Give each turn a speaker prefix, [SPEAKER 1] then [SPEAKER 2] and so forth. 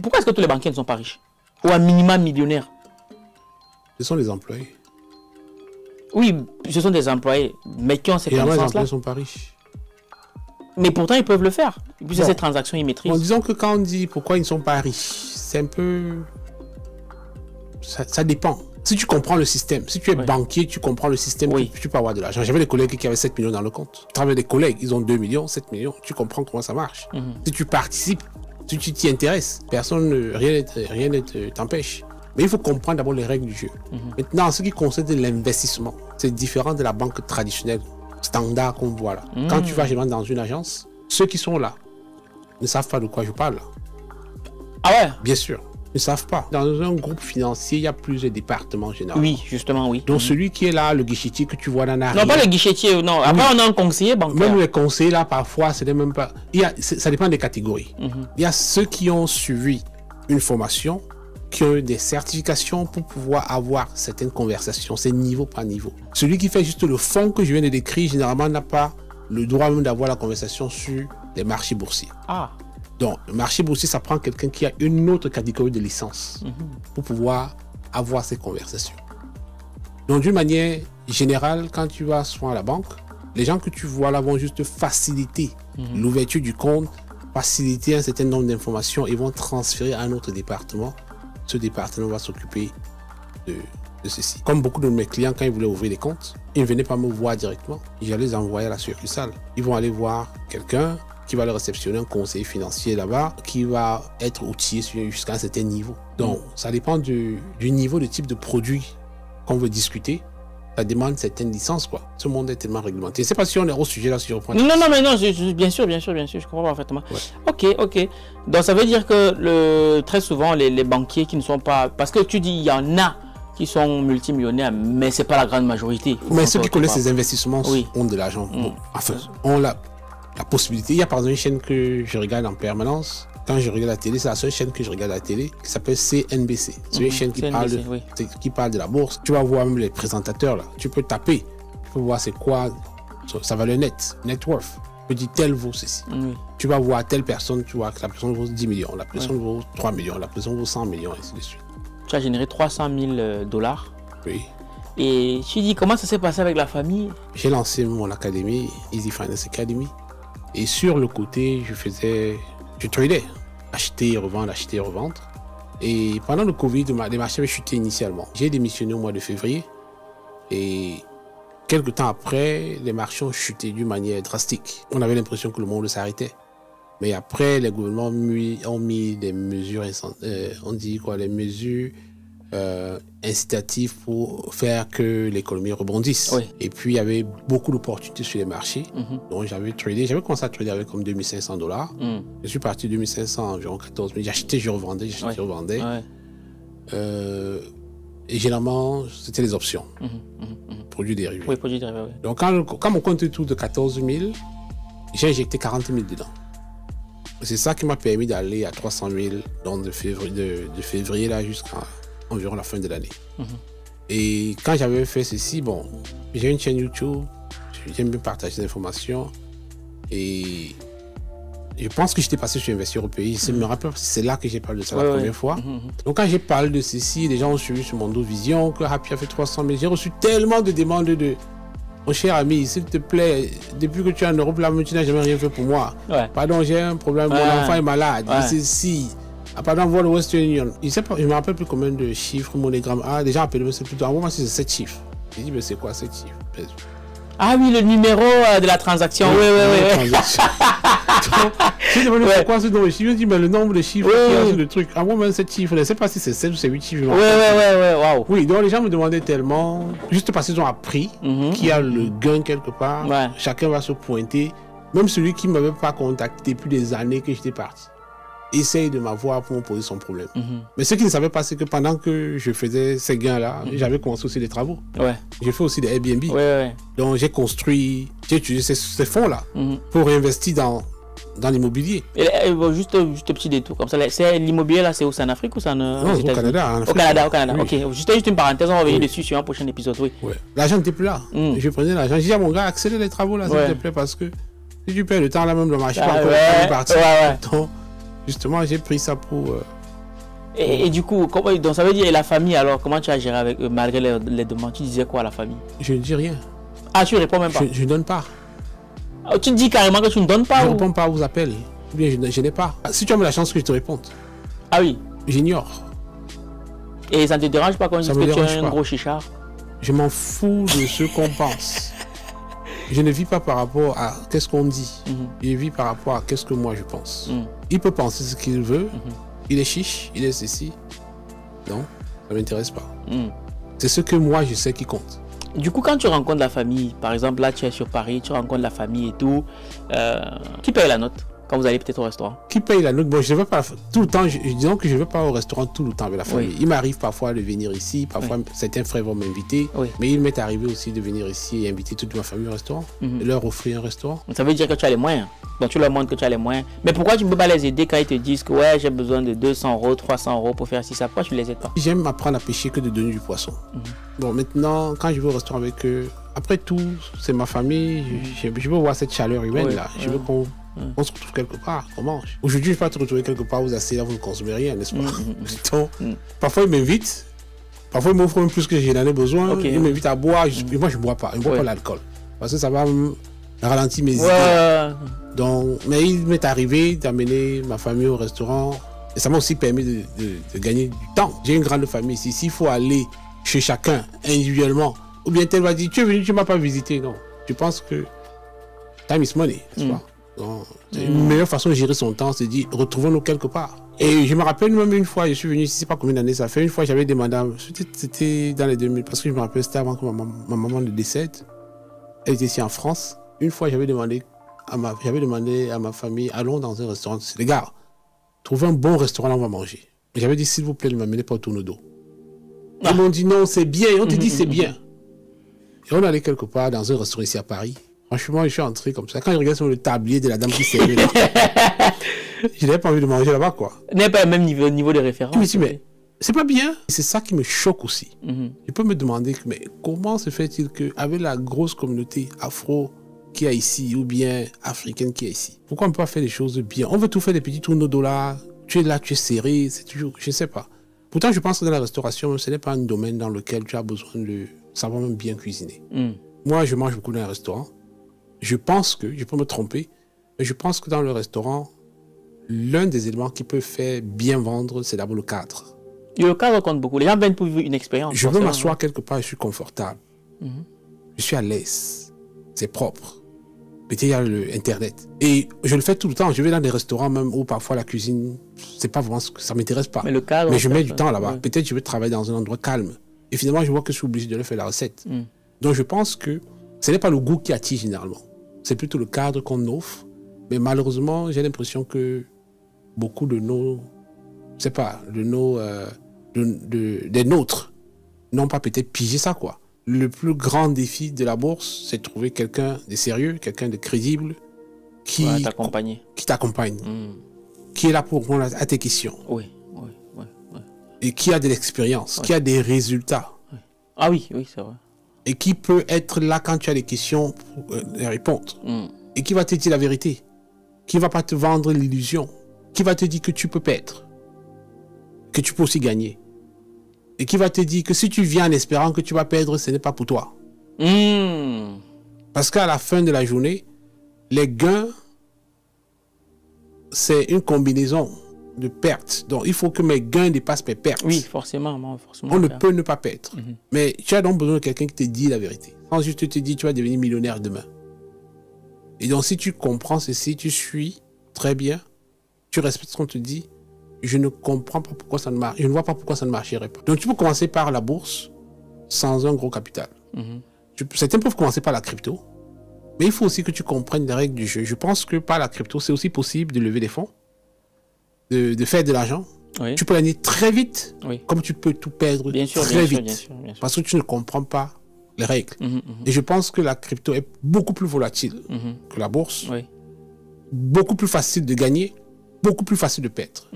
[SPEAKER 1] pourquoi est-ce que tous les banquiers ne sont pas riches? Ou un minimum millionnaire?
[SPEAKER 2] Ce sont des employés.
[SPEAKER 1] Oui, ce sont des employés, mais qui ont ces connaissances-là.
[SPEAKER 2] Les employés ne sont pas riches.
[SPEAKER 1] Mais pourtant, ils peuvent le faire. Et puis, ces transactions, ils maîtrisent.
[SPEAKER 2] Bon, disons que quand on dit pourquoi ils ne sont pas riches, c'est un peu... Ça dépend. Si tu comprends le système, si tu es banquier, tu comprends le système, tu peux avoir de l'argent. J'avais des collègues qui avaient 7 millions dans le compte. Tu travailles des collègues, ils ont 2 millions, 7 millions. Tu comprends comment ça marche. Si tu participes, si tu t'y intéresses, rien ne t'empêche. Mais il faut comprendre d'abord les règles du jeu. Maintenant, ce qui concerne l'investissement, c'est différent de la banque traditionnelle, standard qu'on voit là. Quand tu vas généralement dans une agence, ceux qui sont là ne savent pas de quoi je parle.
[SPEAKER 1] Ah ouais?
[SPEAKER 2] Bien sûr. Ne savent pas. Dans un groupe financier, il y a plusieurs départements généraux.
[SPEAKER 1] Oui, justement, oui.
[SPEAKER 2] Donc celui qui est là, le guichetier que tu vois dans la
[SPEAKER 1] Non, pas le guichetier, non. Après, on a un conseiller bancaire.
[SPEAKER 2] Même les conseillers, là, parfois, c'est même pas... Ça dépend des catégories. Il y a ceux qui ont suivi une formation, qui ont eu des certifications pour pouvoir avoir certaines conversations. C'est niveau par niveau. Celui qui fait juste le fond que je viens de décrire, généralement, n'a pas le droit même d'avoir la conversation sur les marchés boursiers.
[SPEAKER 1] Ah.
[SPEAKER 2] Donc, le marché boursier, ça prend quelqu'un qui a une autre catégorie de licence pour pouvoir avoir ces conversations. Donc, d'une manière générale, quand tu vas souvent à la banque, les gens que tu vois là vont juste faciliter l'ouverture du compte, faciliter un certain nombre d'informations et vont transférer à un autre département. Ce département va s'occuper de ceci. Comme beaucoup de mes clients, quand ils voulaient ouvrir des comptes, ils ne venaient pas me voir directement. J'allais les envoyer à la succursale. Ils vont aller voir quelqu'un qui va le réceptionner, un conseiller financier là-bas, qui va être outillé jusqu'à un certain niveau. Donc, ça dépend du niveau, du type de produit qu'on veut discuter. Ça demande certaines licences, quoi. Ce monde est tellement réglementé. Je ne sais pas si on est au sujet là, si je reprends.
[SPEAKER 1] Non, mais non, bien sûr, je comprends parfaitement. Ouais. Ok. Donc, ça veut dire que très souvent, les banquiers qui ne sont pas... Parce que tu dis, il y en a qui sont multimillionnaires, mais ce n'est pas la grande majorité.
[SPEAKER 2] Mais ceux qui connaissent ces investissements ont de l'argent. Enfin, ont la possibilité. Il y a par exemple une chaîne que je regarde en permanence. Quand je regarde la télé, c'est la seule chaîne que je regarde à la télé qui s'appelle CNBC. C'est une chaîne qui parle de la bourse. Tu vas voir même les présentateurs là. Tu peux taper. Tu peux voir c'est quoi sa valeur net worth. Tu peux dire tel vaut ceci. Tu vas voir telle personne, tu vois que la personne vaut 10 millions, la personne vaut 3 millions, la personne vaut 100 millions, et ainsi de suite.
[SPEAKER 1] Tu as généré 300 000 $.
[SPEAKER 2] Oui.
[SPEAKER 1] Et tu dis comment ça s'est passé avec la famille?
[SPEAKER 2] J'ai lancé mon académie, Easy Finance Academy. Et sur le côté, je tradais. Acheter et revendre. Et pendant le Covid, les marchés avaient chuté initialement. J'ai démissionné au mois de février. Et quelques temps après, les marchés ont chuté d'une manière drastique. On avait l'impression que le monde s'arrêtait. Mais après, les gouvernements ont mis des mesures, les mesures incitatives pour faire que l'économie rebondisse.
[SPEAKER 1] Oui.
[SPEAKER 2] Et puis, il y avait beaucoup d'opportunités sur les marchés. Donc, j'avais commencé à trader avec comme $2500. Je suis parti de 2500 environ 14 000. J'achetais, je revendais. Et généralement, c'était les options. Produits dérivés.
[SPEAKER 1] Oui, produits dérivés, oui.
[SPEAKER 2] Donc, quand mon compte est tout de 14 000, j'ai injecté 40 000 dedans. C'est ça qui m'a permis d'aller à 300 000 donc de février là jusqu'à environ la fin de l'année. Et quand j'avais fait ceci, j'ai une chaîne YouTube, j'aime bien partager des informations et je pense que j'étais passé sur Investir au pays. Je me rappelle, c'est là que j'ai parlé de ça la première fois. Donc quand j'ai parlé de ceci, les gens ont suivi sur mon dos Vision, que Happy a fait 300 000. J'ai reçu tellement de demandes de... Mon cher ami, s'il te plaît, depuis que tu es en Europe, là, tu n'as jamais rien fait pour moi. Pardon, j'ai un problème, mon enfant est malade. Ceci. Pardon, voir le Western Union. Je ne me rappelle plus combien de chiffres, MoneyGram. Les gens appellent, c'est plutôt. Moi, c'est 7 chiffres. J'ai dit, mais c'est quoi 7 chiffres?
[SPEAKER 1] Ah oui, le numéro de la transaction. Oui.
[SPEAKER 2] Je demandé c'est quoi ce nombre de chiffres. Je dis, mais le nombre de chiffres qui est sur le truc. Moi, même 7 chiffres. Je ne sais pas si c'est 7 ou c'est 8 chiffres.
[SPEAKER 1] Waouh.
[SPEAKER 2] Oui, donc les gens me demandaient tellement, juste parce qu'ils ont appris qu'il y a le gain quelque part. Chacun va se pointer. Même celui qui ne m'avait pas contacté depuis des années que j'étais parti essaye de m'avoir pour me poser son problème. Mais ce qu'ils ne savaient pas, c'est que pendant que je faisais ces gains-là, j'avais commencé aussi des travaux. J'ai fait aussi des Airbnb. Donc j'ai utilisé ces fonds-là pour réinvestir dans l'immobilier.
[SPEAKER 1] Juste un petit détour comme ça. L'immobilier là, c'est où? C'est en Afrique ou c'est
[SPEAKER 2] Non, au Canada.
[SPEAKER 1] Au Canada. Ok. Juste une parenthèse, on va revenir dessus sur un prochain épisode.
[SPEAKER 2] L'argent n'était plus là. Je prenais l'argent. J'ai dit à mon gars, accélère les travaux là, s'il te plaît, parce que si tu perds le temps là même, le marché pas encore parti. Justement, j'ai pris ça pour...
[SPEAKER 1] Et du coup, donc ça veut dire, et la famille alors, comment tu as géré avec eux malgré les demandes? Tu disais quoi à la famille?
[SPEAKER 2] Je ne dis rien.
[SPEAKER 1] Ah, tu réponds même pas?
[SPEAKER 2] Je ne donne pas.
[SPEAKER 1] Ah, tu dis carrément que tu ne donnes pas?
[SPEAKER 2] Je ne réponds pas aux appels. Ou bien je n'ai pas. Si tu as la chance que je te réponde.
[SPEAKER 1] Ah oui?
[SPEAKER 2] J'ignore.
[SPEAKER 1] Et ça ne te dérange pas quand on dit que tu es un gros chichard?
[SPEAKER 2] Je m'en fous de ce qu'on pense. Je ne vis pas par rapport à qu'est-ce qu'on dit. Je vis par rapport à qu'est-ce que moi je pense. Il peut penser ce qu'il veut. Il est chiche, il est ceci. Non, ça ne m'intéresse pas. C'est ce que moi je sais qui compte.
[SPEAKER 1] Du coup, quand tu rencontres la famille, par exemple, là tu es sur Paris, tu rencontres la famille et tout, qui paye la note quand vous allez peut-être au restaurant? Qui
[SPEAKER 2] paye la note? Bon, je ne vais pas tout le temps, disons que je ne vais pas au restaurant tout le temps avec la famille. Il m'arrive parfois de venir ici, parfois certains frères vont m'inviter, mais il m'est arrivé aussi de venir ici et inviter toute ma famille au restaurant, et leur offrir un restaurant.
[SPEAKER 1] Ça veut dire que tu as les moyens. Donc tu leur montres que tu as les moyens. Mais pourquoi tu ne peux pas les aider quand ils te disent que ouais, j'ai besoin de 200 €, 300 € pour faire ci, ça? Pourquoi tu ne les aides pas?
[SPEAKER 2] J'aime apprendre à pêcher que de donner du poisson. Bon, maintenant, quand je vais au restaurant avec eux, après tout, c'est ma famille, je veux voir cette chaleur humaine là. Je veux qu'on se retrouve quelque part, on mange. Aujourd'hui, je ne vais pas te retrouver quelque part, vous asseyez là, vous ne consommez rien, n'est-ce pas? Donc, parfois, ils m'invitent, parfois, ils m'offrent même plus que j'en ai besoin. Ils m'invitent à boire, moi, je ne bois pas, je ne bois pas l'alcool. Parce que ça va me ralentir mes idées. Donc, mais il m'est arrivé d'amener ma famille au restaurant et ça m'a aussi permis de gagner du temps. J'ai une grande famille ici. S'il faut aller chez chacun individuellement, ou bien tel va dire, tu es venu, tu ne m'as pas visité. Non, je pense que time is money, n'est-ce pas? C'est une meilleure façon de gérer son temps, c'est de dire, retrouvons-nous quelque part. Et je me rappelle même une fois, je suis venu ici, je ne sais pas combien d'années ça fait, une fois j'avais demandé, c'était dans les 2000, parce que je me rappelle, c'était avant que ma maman ne décède. Elle était ici en France. Une fois, j'avais demandé à ma famille, allons dans un restaurant. Les gars, trouvez un bon restaurant, là, on va manger. Et j'avais dit, s'il vous plaît, ne m'amenez pas au Tourne-dos. Ils m'ont dit, non, c'est bien. Et on te dit, c'est bien. Et on allait quelque part dans un restaurant ici à Paris. Franchement, je suis entré comme ça. Quand je regarde sur le tablier de la dame qui servait là, je n'avais pas envie de manger là-bas, quoi.
[SPEAKER 1] N'est pas le même niveau de référence.
[SPEAKER 2] Je me dis, mais c'est pas bien. C'est ça qui me choque aussi. Je peux me demander, mais comment se fait-il qu'avec la grosse communauté afro qui est ici, ou bien africaine qui est ici, pourquoi on ne peut pas faire les choses bien? On veut tout faire des petits tours de dollars. Tu es là, tu es serré, c'est toujours, je ne sais pas. Pourtant, je pense que dans la restauration, ce n'est pas un domaine dans lequel tu as besoin de savoir même bien cuisiner. Moi, je mange beaucoup dans un restaurant. Je pense que, je peux me tromper, mais je pense que dans le restaurant, l'un des éléments qui peut faire bien vendre, c'est d'abord le cadre.
[SPEAKER 1] Et le cadre compte beaucoup. Les gens viennent pour vivre une expérience.
[SPEAKER 2] Je veux m'asseoir quelque part, je suis confortable. Je suis à l'aise. C'est propre. Peut-être il y a Internet. Et je le fais tout le temps. Je vais dans des restaurants même où parfois la cuisine, c'est pas vraiment ce que ça m'intéresse pas.
[SPEAKER 1] Mais le cadre.
[SPEAKER 2] Mais je mets du temps là-bas. Peut-être je veux travailler dans un endroit calme. Et finalement, je vois que je suis obligé de leur faire la recette. Donc je pense que ce n'est pas le goût qui attire généralement. C'est plutôt le cadre qu'on offre. Mais malheureusement, j'ai l'impression que beaucoup de nos, je sais pas, des nôtres n'ont pas peut-être pigé ça, quoi. Le plus grand défi de la bourse, c'est de trouver quelqu'un de sérieux, quelqu'un de crédible qui t'accompagne, qui est là pour répondre à tes questions.
[SPEAKER 1] Oui.
[SPEAKER 2] Et qui a de l'expérience, qui a des résultats.
[SPEAKER 1] Ah oui, c'est vrai.
[SPEAKER 2] Et qui peut être là quand tu as des questions pour les répondre. Et qui va te dire la vérité. Qui ne va pas te vendre l'illusion. Qui va te dire que tu peux perdre. Que tu peux aussi gagner. Et qui va te dire que si tu viens en espérant que tu vas perdre, ce n'est pas pour toi. Parce qu'à la fin de la journée, les gains, c'est une combinaison de pertes. Donc, il faut que mes gains dépassent mes pertes.
[SPEAKER 1] Oui, forcément.
[SPEAKER 2] On ne peut ne pas perdre. Mais tu as donc besoin de quelqu'un qui te dit la vérité. Quand je te dis, tu vas devenir millionnaire demain. Et donc, si tu comprends ceci, tu suis très bien, tu respectes ce qu'on te dit, je ne comprends pas pourquoi ça ne marche. Je ne vois pas pourquoi ça ne marcherait pas. Donc, tu peux commencer par la bourse sans un gros capital. Certains peuvent commencer par la crypto. Mais il faut aussi que tu comprennes les règles du jeu. Je pense que par la crypto, c'est aussi possible de lever des fonds, de faire de l'argent. Oui. Tu peux gagner très vite, comme tu peux tout perdre très vite. Bien sûr. Parce que tu ne comprends pas les règles. Et je pense que la crypto est beaucoup plus volatile que la bourse. Beaucoup plus facile de gagner, beaucoup plus facile de perdre.